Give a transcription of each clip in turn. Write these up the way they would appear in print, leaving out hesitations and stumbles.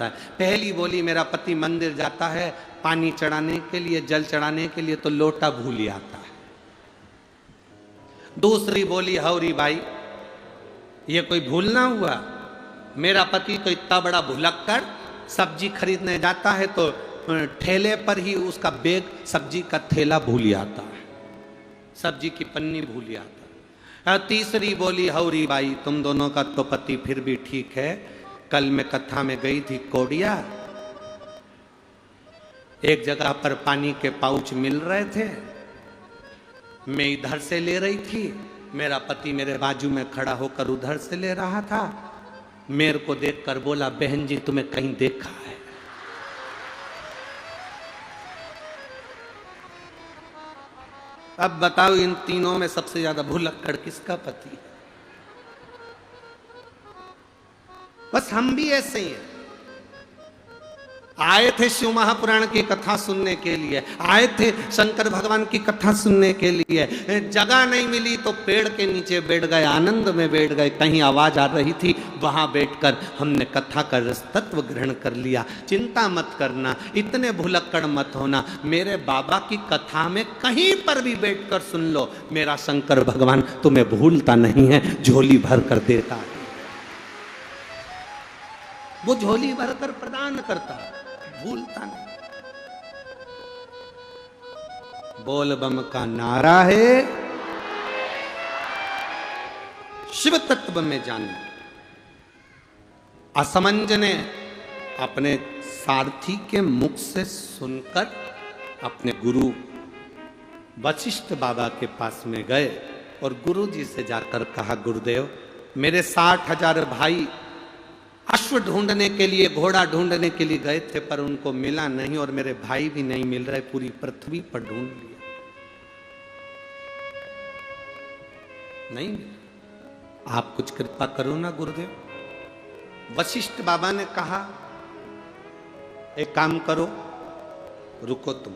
जाता है। पहली बोली, मेरा पति मंदिर जाता है पानी चढ़ाने के लिए, जल चढ़ाने के लिए, तो लोटा भूल आता है। दूसरी बोली, हौरी भाई ये कोई भूलना हुआ, मेरा पति तो इतना बड़ा भुलक्कड़, सब्जी खरीदने जाता है तो ठेले पर ही उसका बैग, सब्जी का थैला भूल आता है, सब्जी की पन्नी भूल आता है। तीसरी बोली, हौरी भाई तुम दोनों का तो पति फिर भी ठीक है, कल मैं कथा में गई थी कोडिया, एक जगह पर पानी के पाउच मिल रहे थे, मैं इधर से ले रही थी, मेरा पति मेरे बाजू में खड़ा होकर उधर से ले रहा था, मेरे को देखकर बोला, बहन जी तुम्हें कहीं देखा है? अब बताओ इन तीनों में सबसे ज्यादा भुलक्कड़ किसका पति है? बस हम भी ऐसे ही हैं। आए थे शिव महापुराण की कथा सुनने के लिए, आए थे शंकर भगवान की कथा सुनने के लिए, जगह नहीं मिली तो पेड़ के नीचे बैठ गए, आनंद में बैठ गए, कहीं आवाज आ रही थी वहां बैठकर हमने कथा का रस तत्व ग्रहण कर लिया। चिंता मत करना, इतने भुलक्कड़ मत होना, मेरे बाबा की कथा में कहीं पर भी बैठकर सुन लो, मेरा शंकर भगवान तुम्हें भूलता नहीं है, झोली भर कर देता है, वो झोली भर कर प्रदान करता है, भूलता नहीं। बोल बम का नारा है, शिव तत्व में जानना। असमंज ने अपने सारथी के मुख से सुनकर अपने गुरु वशिष्ठ बाबा के पास में गए और गुरु जी से जाकर कहा, गुरुदेव मेरे 60,000 भाई अश्व ढूंढने के लिए, घोड़ा ढूंढने के लिए गए थे, पर उनको मिला नहीं और मेरे भाई भी नहीं मिल रहे, पूरी पृथ्वी पर ढूंढ लिया, नहीं मिला, आप कुछ कृपा करो ना गुरुदेव। वशिष्ठ बाबा ने कहा, एक काम करो, रुको तुम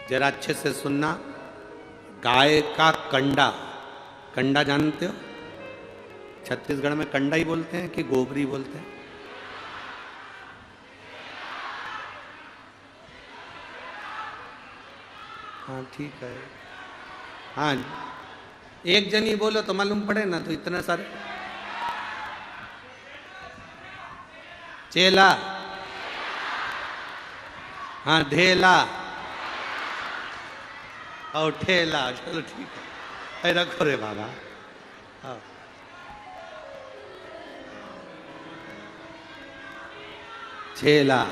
जरा अच्छे से सुनना। गाय का कंडा, कंडा जानते हो? छत्तीसगढ़ में कंडा ही बोलते हैं कि गोबरी बोलते हैं? हाँ ठीक है, हाँ एक जनी बोलो तो मालूम पड़े ना, तो इतने सारे चेला, हाँ ढेला और ठेला, चलो ठीक है, रखो रे बाबा। हाँ छेला,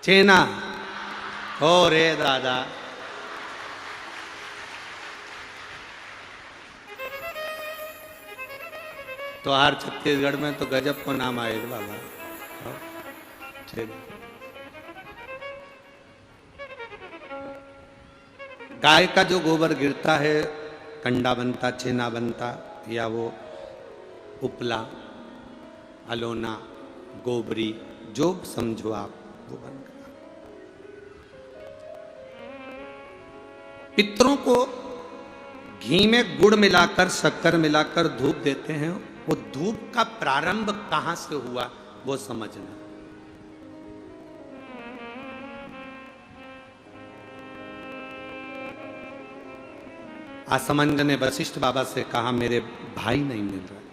छेना, हो रे दादा, तो हर छत्तीसगढ़ में तो गजब को नाम आए बाबा। गाय का जो गोबर गिरता है, कंडा बनता, छेना बनता, या वो उपला, अलोना, गोबरी, जो समझो आप, वो बन गया। पितरों को घी में गुड़ मिलाकर, शक्कर मिलाकर धूप देते हैं, वो धूप का प्रारंभ कहां से हुआ वो समझना। असमंज ने वशिष्ठ बाबा से कहा, मेरे भाई नहीं मिल रहे।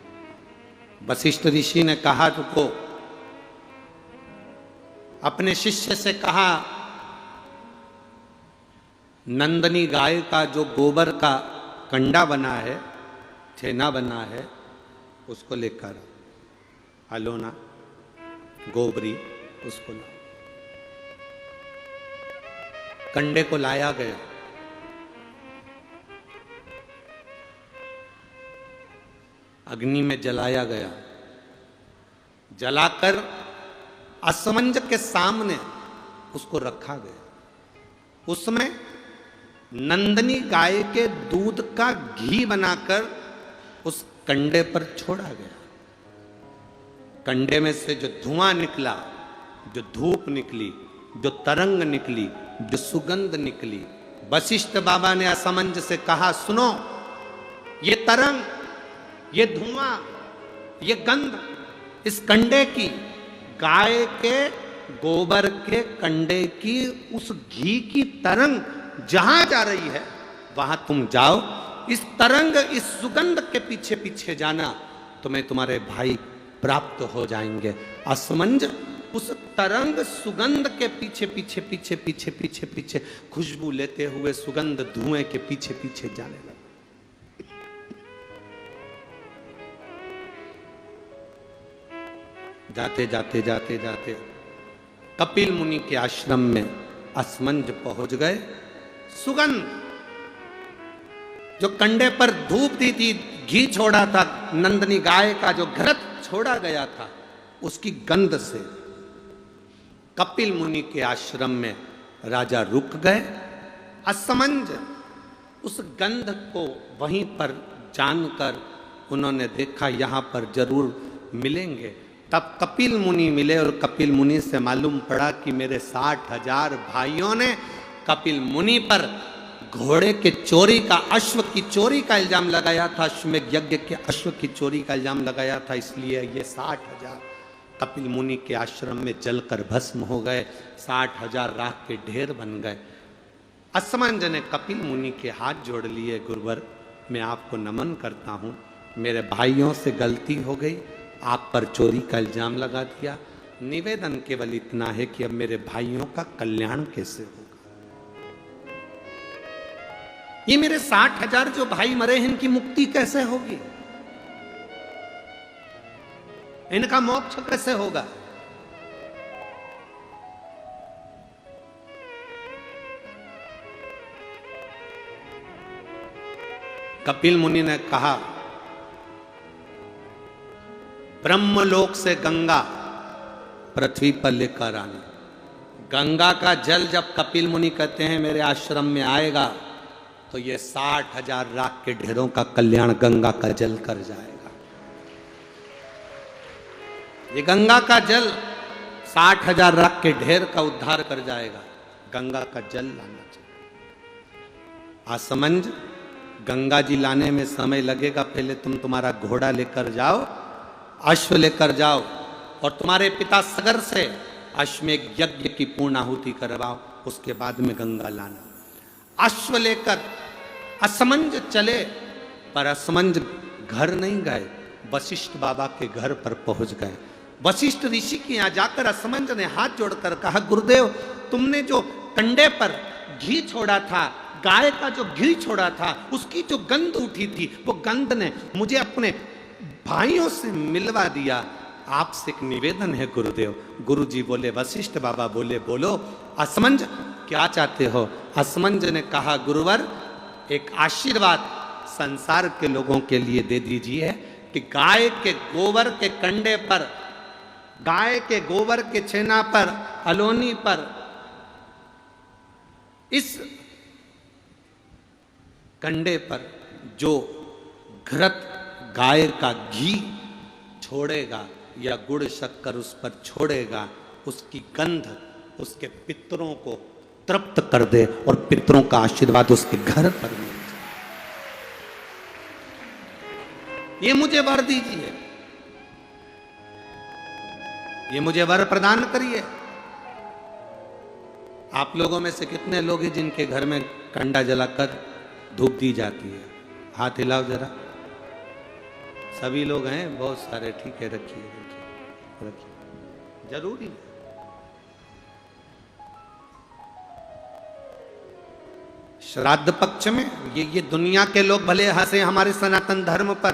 वशिष्ठ ऋषि ने कहा, रुको, अपने शिष्य से कहा, नंदनी गाय का जो गोबर का कंडा बना है, छेना बना है, उसको लेकर अलोना, गोबरी, उसको ला। कंडे को लाया गया, अग्नि में जलाया गया, जलाकर असमंज के सामने उसको रखा गया। उसमें नंदनी गाय के दूध का घी बनाकर उस कंडे पर छोड़ा गया। कंडे में से जो धुआं निकला, जो धूप निकली, जो तरंग निकली, जो सुगंध निकली, वशिष्ठ बाबा ने असमंज से कहा, सुनो, ये तरंग ये धुआं, ये गंध इस कंडे की, गाय के गोबर के कंडे की, उस घी की तरंग जहां जा रही है वहां तुम जाओ। इस तरंग, इस सुगंध के पीछे पीछे जाना, तुम्हें तुम्हारे भाई प्राप्त हो जाएंगे। असमंज उस तरंग सुगंध के पीछे पीछे पीछे पीछे पीछे पीछे खुशबू लेते हुए सुगंध धुएं के पीछे पीछे जाने लगा। जाते जाते जाते जाते कपिल मुनि के आश्रम में असमंज पहुंच गए। सुगंध जो कंडे पर धूप दी थी, घी छोड़ा था, नंदनी गाय का जो घृत छोड़ा गया था, उसकी गंध से कपिल मुनि के आश्रम में राजा रुक गए। असमंज उस गंध को वहीं पर जानकर उन्होंने देखा यहां पर जरूर मिलेंगे। तब कपिल मुनि मिले और कपिल मुनि से मालूम पड़ा कि मेरे 60,000 भाइयों ने कपिल मुनि पर घोड़े के चोरी का, अश्व की चोरी का इल्जाम लगाया था, अश्वमेध यज्ञ के अश्व की चोरी का इल्जाम लगाया था। इसलिए ये 60,000 कपिल मुनि के आश्रम में जलकर भस्म हो गए, 60,000 राख के ढेर बन गए। असमंज ने कपिल मुनि के हाथ जोड़ लिए, गुरुवर मैं आपको नमन करता हूँ, मेरे भाइयों से गलती हो गई, आप पर चोरी का इल्जाम लगा दिया। निवेदन केवल इतना है कि अब मेरे भाइयों का कल्याण कैसे होगा। ये मेरे 60,000 जो भाई मरे हैं, इनकी मुक्ति कैसे होगी, इनका मोक्ष कैसे होगा। कपिल मुनि ने कहा, ब्रह्मलोक से गंगा पृथ्वी पर लेकर आना। गंगा का जल जब कपिल मुनि कहते हैं मेरे आश्रम में आएगा, तो ये 60,000 राख के ढेरों का कल्याण गंगा का जल कर जाएगा। ये गंगा का जल 60,000 राख के ढेर का उद्धार कर जाएगा। गंगा का जल लाना चाहिए। असमंज, गंगा जी लाने में समय लगेगा, पहले तुम तुम्हारा घोड़ा लेकर जाओ, अश्व लेकर जाओ और तुम्हारे पिता सगर से अश्वमेध यज्ञ की पूर्णाहुति करवाओ, उसके बाद में गंगा लाना। अश्व लेकर असमंज चले, पर असमंज घर नहीं गए, वशिष्ठ बाबा के घर पर पहुंच गए। वशिष्ठ ऋषि के यहां जाकर असमंज ने हाथ जोड़कर कहा, गुरुदेव तुमने जो कंडे पर घी छोड़ा था, गाय का जो घी छोड़ा था, उसकी जो गंध उठी थी, वो गंध ने मुझे अपने भाइयों से मिलवा दिया। आपसे एक निवेदन है गुरुदेव। गुरु जी बोले, वशिष्ठ बाबा बोले, बोलो असमंज क्या चाहते हो। असमंज ने कहा, गुरुवर एक आशीर्वाद संसार के लोगों के लिए दे दीजिए कि गाय के गोबर के कंडे पर, गाय के गोबर के छेना पर, अलोनी पर, इस कंडे पर जो घृत गाय का घी छोड़ेगा या गुड़ शक्कर उस पर छोड़ेगा, उसकी गंध उसके पितरों को तृप्त कर दे और पितरों का आशीर्वाद उसके घर पर मिले। ये मुझे वर दीजिए, ये मुझे वर प्रदान करिए। आप लोगों में से कितने लोग हैं जिनके घर में कंडा जलाकर धूप दी जाती है? हाथ हिलाओ जरा। सभी लोग हैं, बहुत सारे, ठीक है, रखिए रखिए रखिए, जरूरी है। श्राद्ध पक्ष में ये दुनिया के लोग भले हंसे हमारे सनातन धर्म पर,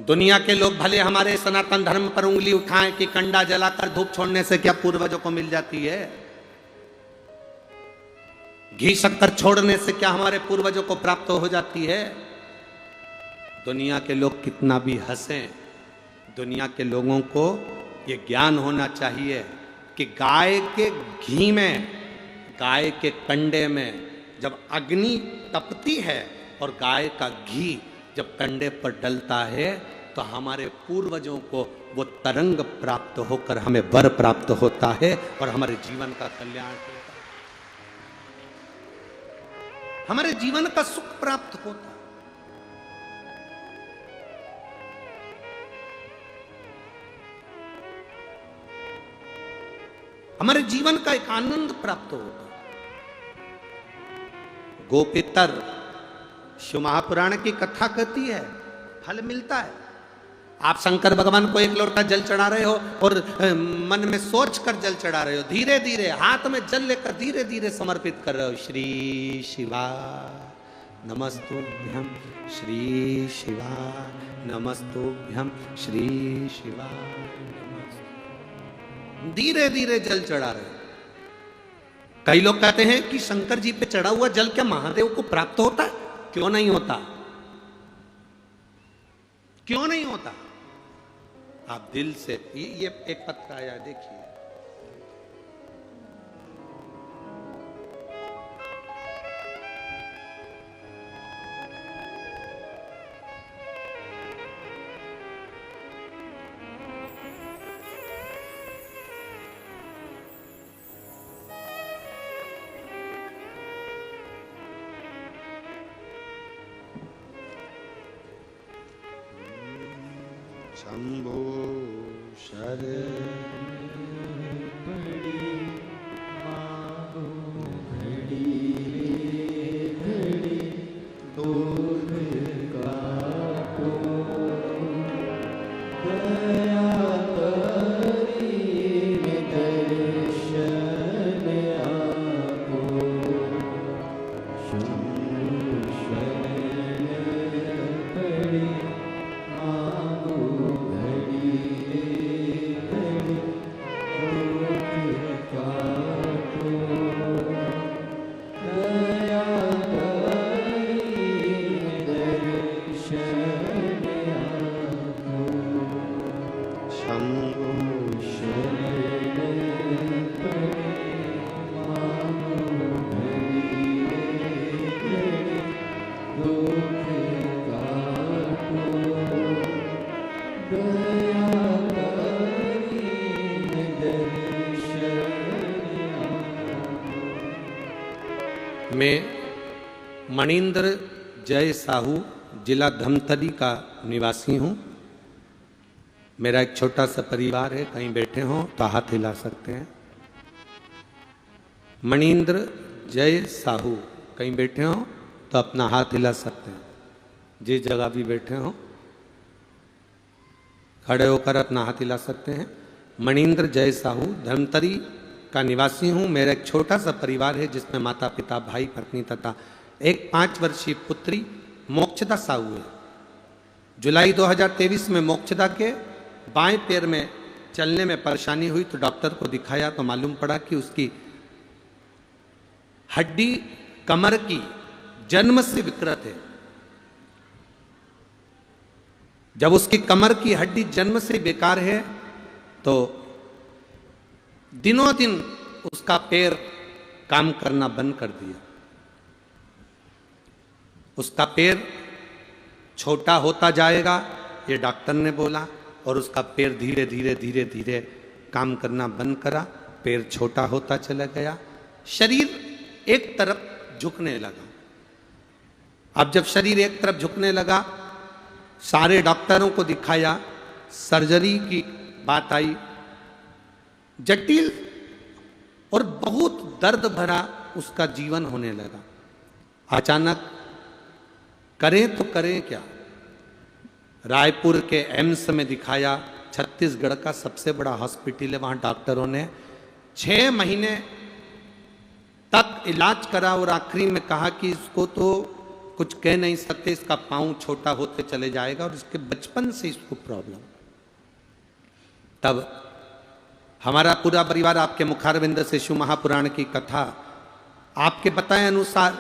दुनिया के लोग भले हमारे सनातन धर्म पर उंगली उठाएं कि कंडा जलाकर धूप छोड़ने से क्या पूर्वजों को मिल जाती है, घी शक्कर छोड़ने से क्या हमारे पूर्वजों को प्राप्त हो जाती है। दुनिया के लोग कितना भी हंसें, दुनिया के लोगों को ये ज्ञान होना चाहिए कि गाय के घी में, गाय के कंडे में जब अग्नि तपती है और गाय का घी जब कंडे पर डलता है, तो हमारे पूर्वजों को वो तरंग प्राप्त होकर हमें वर प्राप्त होता है और हमारे जीवन का कल्याण होता है, हमारे जीवन का सुख प्राप्त होता है। हमारे जीवन का एक आनंद प्राप्त होगा। गोपितर शिव महापुराण की कथा कहती है, फल मिलता है। आप शंकर भगवान को एक लोटा जल चढ़ा रहे हो और मन में सोच कर जल चढ़ा रहे हो, धीरे धीरे हाथ में जल लेकर धीरे धीरे समर्पित कर रहे हो। श्री शिवा नमस्तुभ्यं, श्री शिवा नमस्तुभ्यं, श्री शिवा नमस्तुभ्यं। धीरे धीरे जल चढ़ा रहे हो। कई लोग कहते हैं कि शंकर जी पे चढ़ा हुआ जल क्या महादेव को प्राप्त होता है? क्यों नहीं होता? क्यों नहीं होता? आप दिल से, ये एक पत्र आया देखिए। शंभो शरण पड़ी मांगो घड़ी घड़ी दूध का तो दया करी दर्शन आपो। शंभो शरण पड़ी मांगो मैं मणिंद्र जय साहू, जिला धमतरी का निवासी हूँ। मेरा एक छोटा सा परिवार है, कहीं बैठे हों तो हाथ हिला सकते हैं। मणिंद्र जय साहू, कहीं बैठे हों तो अपना हाथ हिला सकते हैं। जिस जगह भी बैठे हों खड़े होकर अपना हाथ हिला सकते हैं। मणिंद्र जय साहू, धमतरी का निवासी हूँ। मेरा एक छोटा सा परिवार है जिसमें माता पिता भाई पत्नी तथा एक 5 वर्षीय पुत्री मोक्षदा साहू है। जुलाई 2023 में मोक्षदा के बाएं पैर में चलने में परेशानी हुई तो डॉक्टर को दिखाया तो मालूम पड़ा कि उसकी हड्डी कमर की जन्म से विकृत है। जब उसकी कमर की हड्डी जन्म से बेकार है तो दिनों दिन उसका पैर काम करना बंद कर दिया। उसका पैर छोटा होता जाएगा ये डॉक्टर ने बोला, और उसका पैर धीरे धीरे धीरे धीरे काम करना बंद करा। पैर छोटा होता चला गया, शरीर एक तरफ झुकने लगा। अब जब शरीर एक तरफ झुकने लगा, सारे डॉक्टरों को दिखाया, सर्जरी की बात आई। जटिल और बहुत दर्द भरा उसका जीवन होने लगा। अचानक करें तो करें क्या? रायपुर के एम्स में दिखाया, छत्तीसगढ़ का सबसे बड़ा हॉस्पिटल है। वहाँ डॉक्टरों ने 6 महीने तक इलाज करा और आखिरी में कहा कि इसको तो कुछ कह नहीं सकते, इसका पाँव छोटा होते चले जाएगा और इसके बचपन से इसको प्रॉब्लम। तब हमारा पूरा परिवार आपके मुखारविंद से शिव महापुराण की कथा आपके बताए अनुसार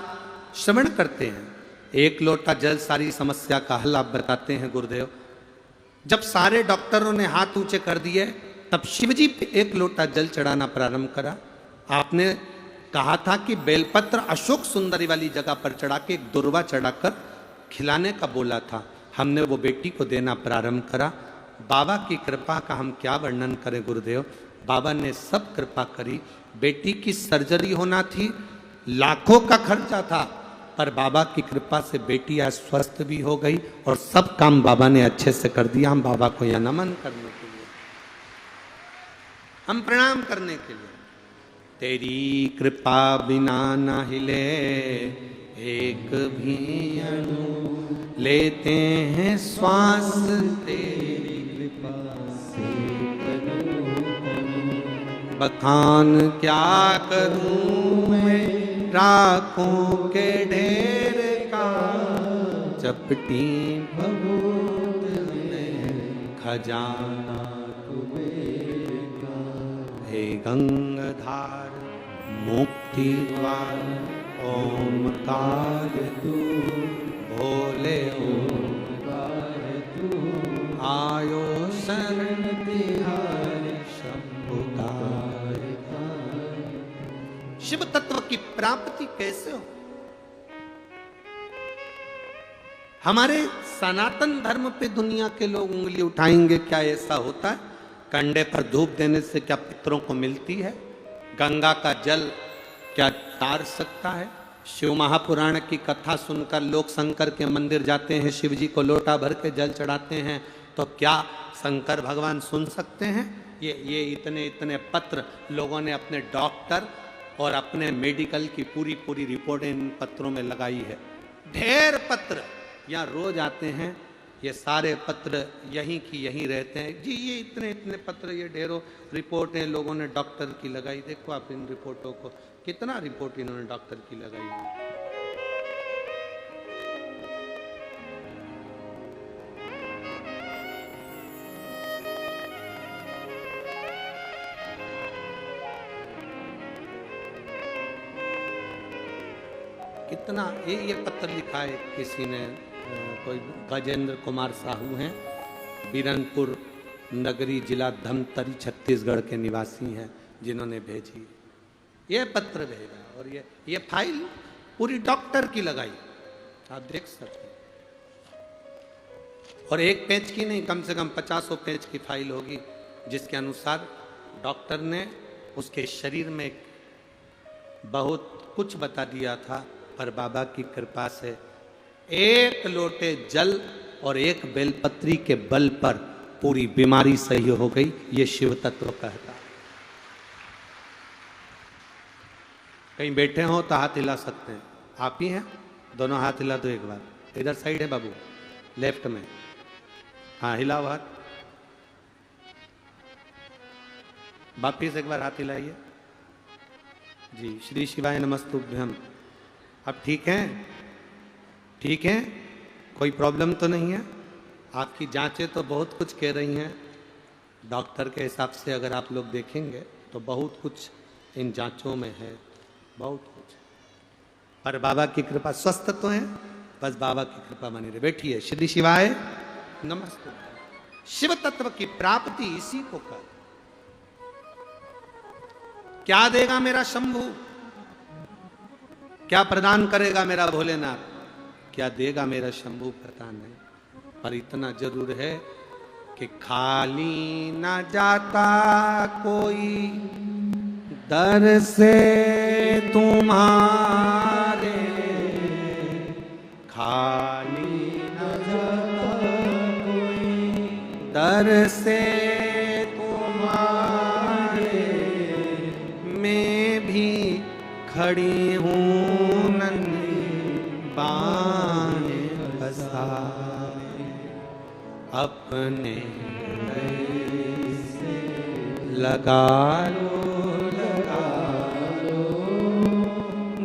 श्रवण करते हैं। एक लोटा जल सारी समस्या का हल आप बताते हैं गुरुदेव। जब सारे डॉक्टरों ने हाथ ऊंचे कर दिए तब शिवजी पे एक लोटा जल चढ़ाना प्रारंभ करा। आपने कहा था कि बेलपत्र अशोक सुंदरी वाली जगह पर चढ़ा के एक दुर्वा चढ़ाकर खिलाने का बोला था। हमने वो बेटी को देना प्रारंभ करा। बाबा की कृपा का हम क्या वर्णन करें गुरुदेव। बाबा ने सब कृपा करी। बेटी की सर्जरी होना थी, लाखों का खर्चा था, पर बाबा की कृपा से बेटी आज स्वस्थ भी हो गई और सब काम बाबा ने अच्छे से कर दिया। हम बाबा को यह नमन करने के लिए, हम प्रणाम करने के लिए। तेरी कृपा बिना न हिले एक भी अणु, लेते हैं श्वास तेरी कृपा से बखान क्या करूं मैं राखों के ढेर का, चपटी बहुत में खजाना हे गंगाधार मुक्ति द्वार ओमकार तू, भोले ओमकार तू, आयो शरण तिहारी शंभुकार। शिव तत्व की प्राप्ति कैसे हो? हमारे सनातन धर्म पे दुनिया के लोग उंगली उठाएंगे, क्या ऐसा होता है? कंडे पर धूप देने से क्या पितरों को मिलती है? गंगा का जल क्या तार सकता है? शिव महापुराण की कथा सुनकर लोग शंकर के मंदिर जाते हैं, शिव जी को लोटा भर के जल चढ़ाते हैं, तो क्या शंकर भगवान सुन सकते हैं? ये इतने इतने पत्र लोगों ने अपने डॉक्टर और अपने मेडिकल की पूरी पूरी रिपोर्टें इन पत्रों में लगाई है। ढेर पत्र यहाँ रोज आते हैं, ये सारे पत्र यहीं की यहीं रहते हैं जी। ये इतने इतने पत्र, ये ढेरों रिपोर्टें लोगों ने डॉक्टर की लगाई। देखो आप इन रिपोर्टों को, कितना रिपोर्ट इन्होंने डॉक्टर की लगाई है। कितना ये पत्र लिखा है किसी ने, कोई गजेंद्र कुमार साहू हैं, बीरनपुर नगरी जिला धमतरी छत्तीसगढ़ के निवासी हैं, जिन्होंने भेजी ये पत्र भेजा। और ये फाइल पूरी डॉक्टर की लगाई, आप देख सकते हैं। और एक पेज की नहीं, कम से कम 50 पेज की फाइल होगी, जिसके अनुसार डॉक्टर ने उसके शरीर में बहुत कुछ बता दिया था, पर बाबा की कृपा से एक लोटे जल और एक बेलपत्री के बल पर पूरी बीमारी सही हो गई। ये शिव तत्व कहता है। कहीं बैठे हो तो हाथ हिला सकते हैं, आप ही हैं, दोनों हाथ हिला दो एक बार। इधर साइड है बाबू, लेफ्ट में, हाँ हिलाओ हाथ, वापिस एक बार हाथ हिलाइए जी। श्री शिवाय नमस्तुभ्यम। अब ठीक हैं? ठीक है, कोई प्रॉब्लम तो नहीं है? आपकी जांचें तो बहुत कुछ कह रही हैं, डॉक्टर के हिसाब से अगर आप लोग देखेंगे तो बहुत कुछ इन जांचों में है, बहुत कुछ। पर बाबा की कृपा, स्वस्थ तो हैं, बस बाबा की कृपा बनी रहे। बैठिए। श्री शिवाय नमस्ते। शिव तत्व की प्राप्ति इसी को कर। क्या देगा मेरा शंभू? क्या प्रदान करेगा मेरा भोलेनाथ? क्या देगा मेरा शंभू पता नहीं, पर इतना जरूर है कि खाली न जाता कोई दर से तुम्हारे, खाली न जाता कोई दर से तुम्हारे, मैं भी खड़ी हूँ नन्ही बाएं बसाए, अपने से लगा लो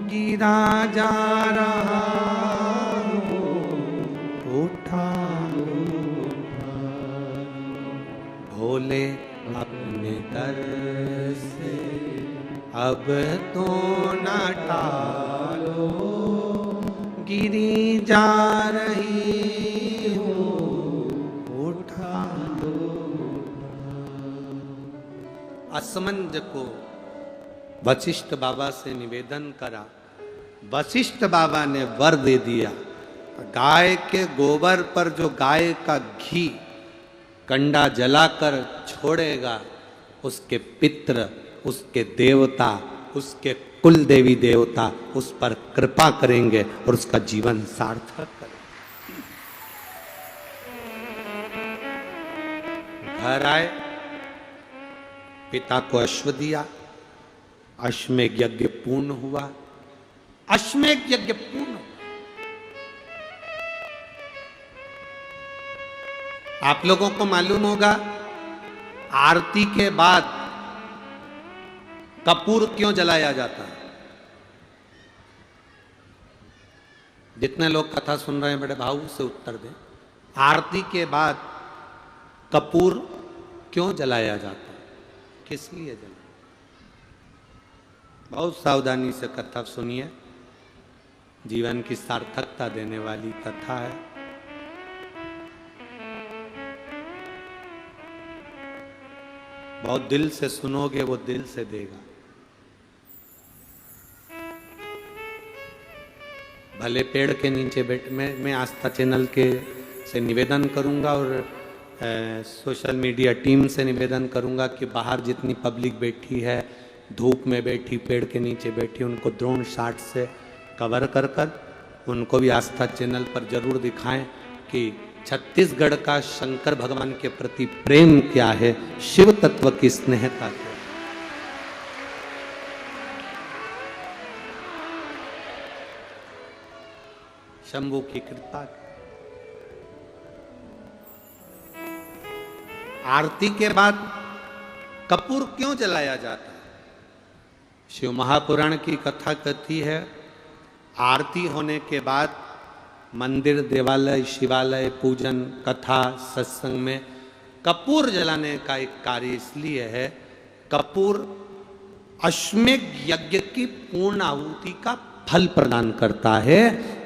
गिरा जा रहा हूँ, उठा भोले अपने दर से अब तो न टालो, गिरी जा रही हूँ, उठा दो। असमंज को वशिष्ठ बाबा से निवेदन करा, वशिष्ठ बाबा ने वर दे दिया। गाय के गोबर पर जो गाय का घी कंडा जलाकर छोड़ेगा, उसके पित्र, उसके देवता, उसके कुल देवी देवता उस पर कृपा करेंगे और उसका जीवन सार्थक करेंगे। घर आए, पिता को अश्व दिया, अश्वमेध यज्ञ पूर्ण हुआ। अश्वमेध यज्ञ पूर्ण। आप लोगों को मालूम होगा आरती के बाद कपूर क्यों जलाया जाता है? जितने लोग कथा सुन रहे हैं बड़े भाव से उत्तर दें। आरती के बाद कपूर क्यों जलाया जाता है? किस लिए जलाया? बहुत सावधानी से कथा सुनिए, जीवन की सार्थकता देने वाली कथा है। बहुत दिल से सुनोगे वो दिल से देगा। भले पेड़ के नीचे बैठ मैं आस्था चैनल के से निवेदन करूंगा और सोशल मीडिया टीम से निवेदन करूंगा कि बाहर जितनी पब्लिक बैठी है, धूप में बैठी, पेड़ के नीचे बैठी, उनको ड्रोन शॉट से कवर कर कर उनको भी आस्था चैनल पर जरूर दिखाएं कि छत्तीसगढ़ का शंकर भगवान के प्रति प्रेम क्या है, शिव तत्व की स्नेहता क्या है। शंभू की कृपा। आरती के बाद कपूर क्यों जलाया जाता है? शिव महापुराण की कथा कहती है आरती होने के बाद मंदिर, देवालय, शिवालय, पूजन, कथा, सत्संग में कपूर जलाने का एक कार्य इसलिए है, कपूर अश्वमेध यज्ञ की पूर्ण आहुति का फल प्रदान करता है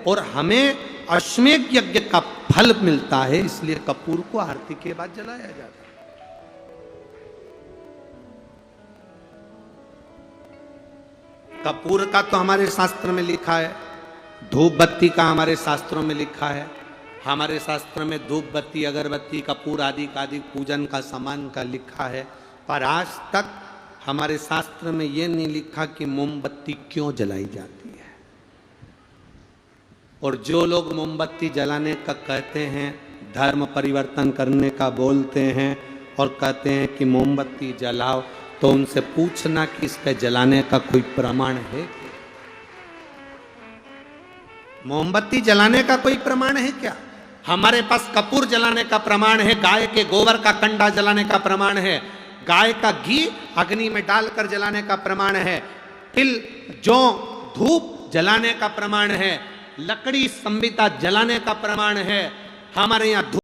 और हमें अश्वमेध यज्ञ का फल मिलता है, इसलिए कपूर को आरती के बाद जलाया जाता है। कपूर का तो हमारे शास्त्र में लिखा है, धूप बत्ती का हमारे शास्त्रों में लिखा है। हमारे शास्त्र में धूप बत्ती, अगरबत्ती, कपूर आदि का आदि पूजन का सामान का लिखा है, पर आज तक हमारे शास्त्र में यह नहीं लिखा कि मोमबत्ती क्यों जलाई जाती है। और जो लोग मोमबत्ती जलाने का कहते हैं, धर्म परिवर्तन करने का बोलते हैं और कहते हैं कि मोमबत्ती जलाओ, तो उनसे पूछना कि इस पे जलाने का कोई प्रमाण है? मोमबत्ती जलाने का कोई प्रमाण है क्या? हमारे पास कपूर जलाने का प्रमाण है, गाय के गोबर का कंडा जलाने का प्रमाण है, गाय का घी अग्नि में डालकर जलाने का प्रमाण है, तिल, जौ, धूप जलाने का प्रमाण है, लकड़ी संबिता जलाने का प्रमाण है। हमारे यहाँ